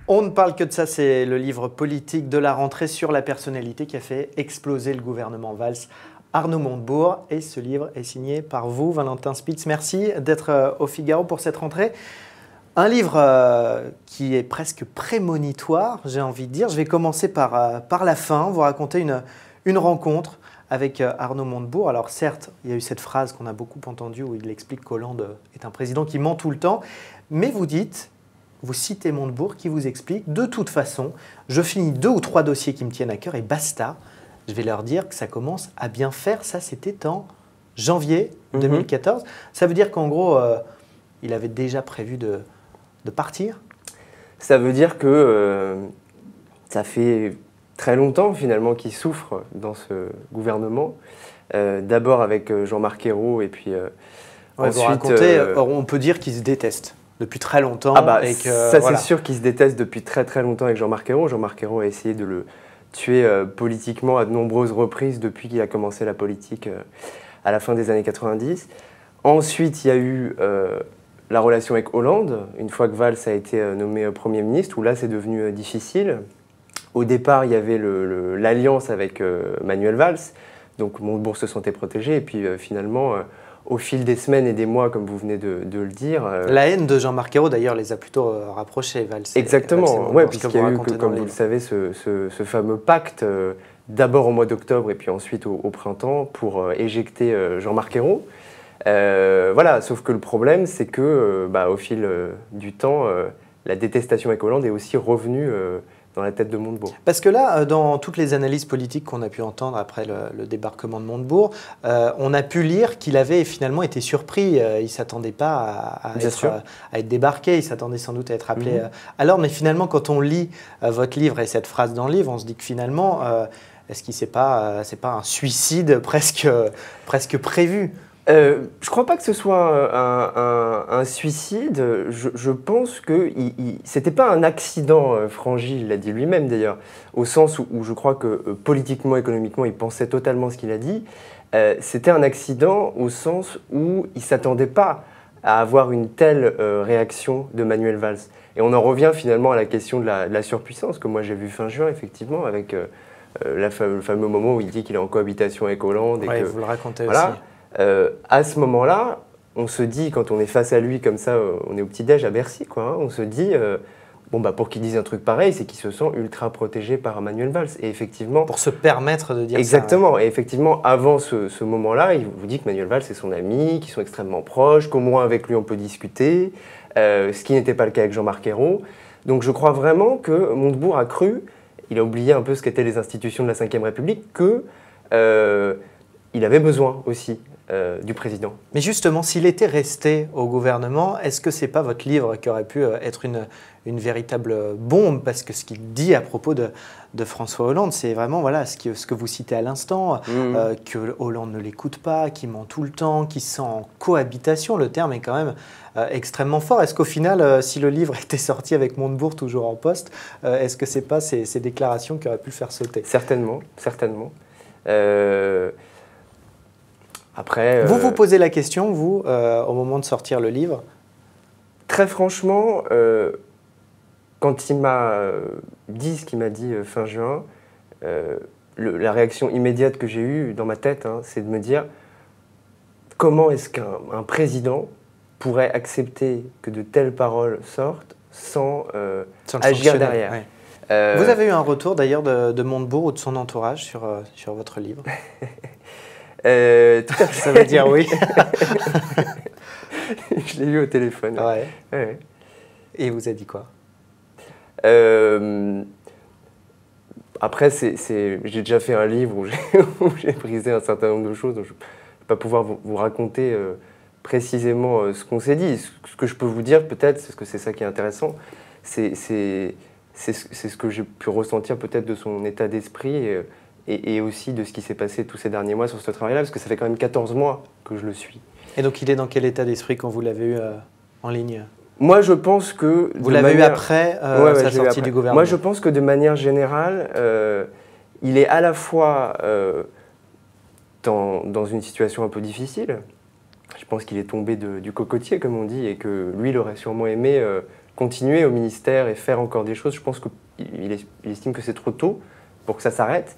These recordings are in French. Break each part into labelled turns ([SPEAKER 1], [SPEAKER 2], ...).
[SPEAKER 1] On ne parle que de ça, c'est le livre politique de la rentrée sur la personnalité qui a fait exploser le gouvernement Valls, Arnaud Montebourg. Et ce livre est signé par vous, Valentin Spitz. Merci d'être au Figaro pour cette rentrée. Un livre qui est presque prémonitoire, j'ai envie de dire. Je vais commencer par la fin, vous raconter une rencontre avec Arnaud Montebourg. Alors certes, il y a eu cette phrase qu'on a beaucoup entendue où il explique qu'Hollande est un président qui ment tout le temps, mais vous citez Montebourg qui vous explique, de toute façon, je finis 2 ou 3 dossiers qui me tiennent à cœur et basta. Je vais leur dire que ça commence à bien faire. Ça, c'était en janvier 2014. Ça veut dire qu'en gros, il avait déjà prévu de partir?
[SPEAKER 2] Ça veut dire que ça fait très longtemps finalement qu'il souffre dans ce gouvernement. D'abord avec Jean-Marc Ayrault et puis ensuite…
[SPEAKER 1] on peut dire qu'ils se détestent depuis très longtemps.
[SPEAKER 2] Ah bah,
[SPEAKER 1] et que,
[SPEAKER 2] ça
[SPEAKER 1] voilà.
[SPEAKER 2] c'est sûr qu'ils se détestent depuis très très longtemps avec Jean-Marc Ayrault. Jean-Marc Ayrault a essayé de le tuer politiquement à de nombreuses reprises depuis qu'il a commencé la politique à la fin des années 90. Ensuite, il y a eu la relation avec Hollande, une fois que Valls a été nommé Premier ministre, où là c'est devenu difficile. Au départ, il y avait l'alliance avec Manuel Valls, donc Montebourg se sentait protégé, et puis finalement, au fil des semaines et des mois, comme vous venez de le dire…
[SPEAKER 1] La haine de Jean-Marc Ayrault, d'ailleurs, les a plutôt rapprochés, Valls.
[SPEAKER 2] Exactement, ouais, puisqu'il y a eu, comme vous le savez, ce fameux pacte, d'abord au mois d'octobre et puis ensuite au printemps, pour éjecter Jean-Marc Ayrault. Voilà, sauf que le problème, c'est que au fil du temps, la détestation avec Hollande est aussi revenue dans la tête de Montebourg.
[SPEAKER 1] Parce que là, dans toutes les analyses politiques qu'on a pu entendre après le débarquement de Montebourg, on a pu lire qu'il avait finalement été surpris. Il ne s'attendait pas à être débarqué, il s'attendait sans doute à être appelé à l'ordre. Mais finalement, quand on lit votre livre et cette phrase dans le livre, on se dit que finalement, est-ce qu'il c'est pas un suicide presque prévu?
[SPEAKER 2] Je ne crois pas que ce soit un suicide. Je pense que ce n'était pas un accident, Frangy, il l'a dit lui-même d'ailleurs, au sens où je crois que politiquement, économiquement, il pensait totalement ce qu'il a dit. C'était un accident au sens où il ne s'attendait pas à avoir une telle réaction de Manuel Valls. Et on en revient finalement à la question de la surpuissance, que moi j'ai vu fin juin, effectivement, avec le fameux moment où il dit qu'il est en cohabitation avec Hollande.
[SPEAKER 1] Oui, vous le racontez aussi.
[SPEAKER 2] À ce moment-là, on se dit, quand on est face à lui comme ça, on est au petit-déj à Bercy, quoi, hein, on se dit, pour qu'il dise un truc pareil, c'est qu'il se sent ultra protégé par Manuel Valls. Et effectivement…
[SPEAKER 1] Pour se permettre de dire
[SPEAKER 2] exactement,
[SPEAKER 1] ça.
[SPEAKER 2] Et effectivement, avant ce moment-là, il vous dit que Manuel Valls est son ami, qu'ils sont extrêmement proches, qu'au moins avec lui on peut discuter, ce qui n'était pas le cas avec Jean-Marc Ayrault. Donc je crois vraiment que Montebourg a cru, il a oublié un peu ce qu'étaient les institutions de la Ve République, qu'il avait besoin aussi du président.
[SPEAKER 1] Mais justement, s'il était resté au gouvernement, est-ce que ce n'est pas votre livre qui aurait pu être une véritable bombe? Parce que ce qu'il dit à propos de François Hollande, c'est vraiment ce que vous citez à l'instant, que Hollande ne l'écoute pas, qu'il ment tout le temps, qu'il se sent en cohabitation. Le terme est quand même extrêmement fort. Est-ce qu'au final, si le livre était sorti avec Montebourg toujours en poste, est-ce que ce n'est pas ces déclarations qui auraient pu le faire sauter?
[SPEAKER 2] Certainement, certainement. Après,
[SPEAKER 1] vous vous posez la question, vous, au moment de sortir le livre?
[SPEAKER 2] Très franchement, quand il m'a dit ce qu'il m'a dit fin juin, la réaction immédiate que j'ai eue dans ma tête, c'est de me dire comment est-ce qu'un président pourrait accepter que de telles paroles sortent sans agir derrière.
[SPEAKER 1] Ouais. Vous avez eu un retour d'ailleurs de Montebourg ou de son entourage sur votre livre?
[SPEAKER 2] Tout à fait.
[SPEAKER 1] Ça veut dire oui.
[SPEAKER 2] Je l'ai eu au téléphone.
[SPEAKER 1] Ouais.
[SPEAKER 2] Ouais.
[SPEAKER 1] Et il vous a dit quoi?
[SPEAKER 2] Après, j'ai déjà fait un livre où j'ai brisé un certain nombre de choses, donc je ne vais pas pouvoir vous raconter précisément ce qu'on s'est dit. Ce que je peux vous dire peut-être, parce que c'est ça qui est intéressant, c'est ce que j'ai pu ressentir peut-être de son état d'esprit et aussi de ce qui s'est passé tous ces derniers mois sur ce travail-là, parce que ça fait quand même 14 mois que je le suis.
[SPEAKER 1] Et donc il est dans quel état d'esprit quand vous l'avez eu en ligne?
[SPEAKER 2] Moi, je pense que…
[SPEAKER 1] Vous l'avez eu après sa sortie du gouvernement?
[SPEAKER 2] Moi, je pense que de manière générale, il est à la fois dans une situation un peu difficile. Je pense qu'il est tombé du cocotier, comme on dit, et que lui, il aurait sûrement aimé continuer au ministère et faire encore des choses. Je pense qu'il estime que c'est trop tôt pour que ça s'arrête.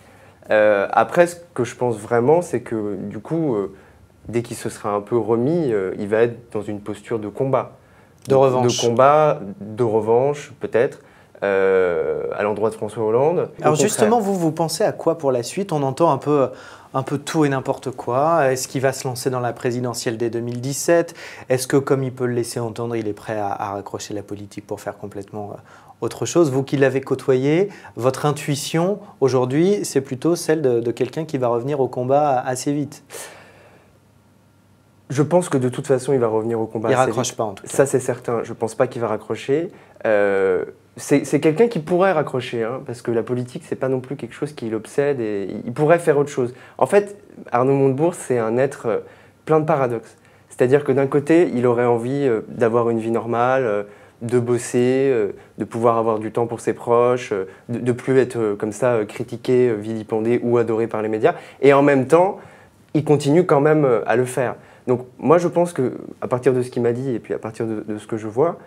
[SPEAKER 2] Après, ce que je pense vraiment, c'est que du coup, dès qu'il se sera un peu remis, il va être dans une posture de combat.
[SPEAKER 1] De revanche.
[SPEAKER 2] De combat, de revanche, peut-être, à l'endroit de François Hollande.
[SPEAKER 1] Alors justement, vous pensez à quoi pour la suite? On entend un peu tout et n'importe quoi. Est-ce qu'il va se lancer dans la présidentielle dès 2017? Est-ce que, comme il peut le laisser entendre, il est prêt à raccrocher la politique pour faire complètement autre chose? Vous qui l'avez côtoyé, votre intuition aujourd'hui, c'est plutôt celle de quelqu'un qui va revenir au combat assez vite.
[SPEAKER 2] Je pense que de toute façon, il va revenir au combat.
[SPEAKER 1] Il ne raccroche pas en tout cas.
[SPEAKER 2] Ça, c'est certain. Je ne pense pas qu'il va raccrocher. C'est quelqu'un qui pourrait raccrocher, hein, parce que la politique, ce n'est pas non plus quelque chose qui l'obsède et il pourrait faire autre chose. En fait, Arnaud Montebourg, c'est un être plein de paradoxes. C'est-à-dire que d'un côté, il aurait envie d'avoir une vie normale, de bosser, de pouvoir avoir du temps pour ses proches, de ne plus être comme ça critiqué, vilipendé ou adoré par les médias. Et en même temps, il continue quand même à le faire. Donc moi, je pense qu'à partir de ce qu'il m'a dit et puis à partir de ce que je vois,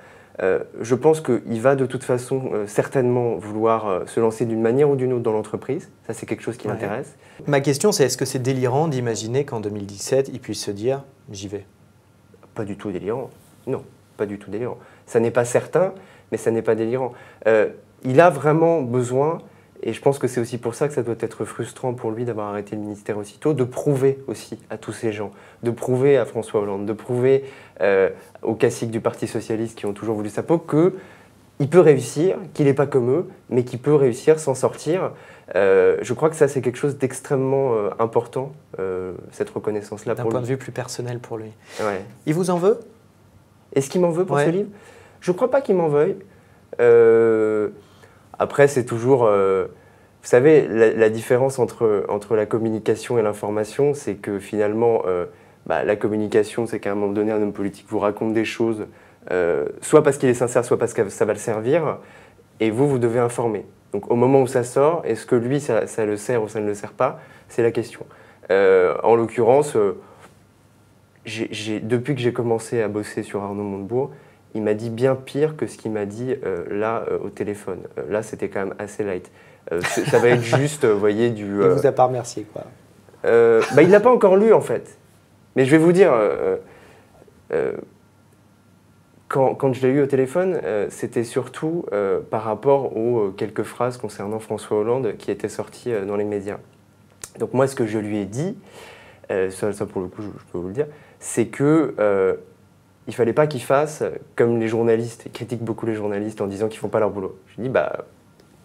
[SPEAKER 2] je pense qu'il va de toute façon certainement vouloir se lancer d'une manière ou d'une autre dans l'entreprise. Ça, c'est quelque chose qui l'intéresse.
[SPEAKER 1] Ma question, c'est est-ce que c'est délirant d'imaginer qu'en 2017, il puisse se dire « j'y vais ».
[SPEAKER 2] Pas du tout délirant. Non, pas du tout délirant. Ça n'est pas certain, mais ça n'est pas délirant. Il a vraiment besoin, et je pense que c'est aussi pour ça que ça doit être frustrant pour lui d'avoir arrêté le ministère aussitôt, de prouver aussi à tous ces gens, de prouver à François Hollande, de prouver aux caciques du Parti Socialiste qui ont toujours voulu sa peau qu'il peut réussir, qu'il n'est pas comme eux, mais qu'il peut réussir, s'en sortir. Je crois que ça, c'est quelque chose d'extrêmement important, cette reconnaissance-là.
[SPEAKER 1] D'un point de vue plus personnel pour lui.
[SPEAKER 2] Ouais.
[SPEAKER 1] Il vous en veut?
[SPEAKER 2] Est-ce qu'il m'en veut pour ce livre? Je ne crois pas qu'il m'en veuille. Après, c'est toujours... vous savez, la différence entre la communication et l'information, c'est que finalement, la communication, c'est qu'à un moment donné, un homme politique vous raconte des choses, soit parce qu'il est sincère, soit parce que ça va le servir, et vous devez informer. Donc au moment où ça sort, est-ce que lui, ça le sert ou ça ne le sert pas? C'est la question. En l'occurrence, depuis que j'ai commencé à bosser sur Arnaud Montebourg, il m'a dit bien pire que ce qu'il m'a dit là au téléphone. Là, c'était quand même assez light. Ça va être juste, vous voyez, du...
[SPEAKER 1] Il vous a pas remercié, quoi.
[SPEAKER 2] Il ne l'a pas encore lu, en fait. Mais je vais vous dire, quand je l'ai eu au téléphone, c'était surtout par rapport aux quelques phrases concernant François Hollande qui étaient sorties dans les médias. Donc moi, ce que je lui ai dit, ça pour le coup, je peux vous le dire, c'est que il ne fallait pas qu'il fasse comme les journalistes. Ils critiquent beaucoup les journalistes en disant qu'ils ne font pas leur boulot. Je lui ai dit,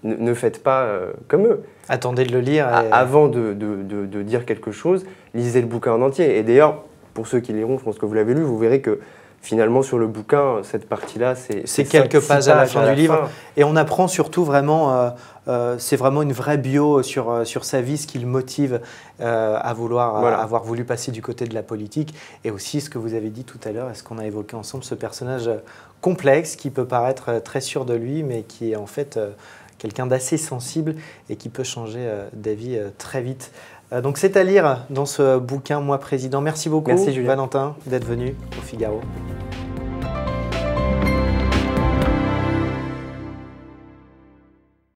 [SPEAKER 2] ne faites pas comme eux.
[SPEAKER 1] Attendez de le lire.
[SPEAKER 2] Avant de dire quelque chose, lisez le bouquin en entier. Et d'ailleurs, pour ceux qui liront, je pense que vous l'avez lu, vous verrez que finalement, sur le bouquin, cette partie-là, c'est
[SPEAKER 1] quelques pages à la fin du livre. Et on apprend surtout vraiment, c'est vraiment une vraie bio sur sa vie, ce qui le motive à vouloir avoir voulu passer du côté de la politique. Et aussi ce que vous avez dit tout à l'heure, et ce qu'on a évoqué ensemble, ce personnage complexe qui peut paraître très sûr de lui, mais qui est en fait quelqu'un d'assez sensible et qui peut changer d'avis très vite. Donc c'est à lire dans ce bouquin Moi Président. Merci beaucoup.
[SPEAKER 2] Merci, Julien.
[SPEAKER 1] Valentin d'être venu au Figaro.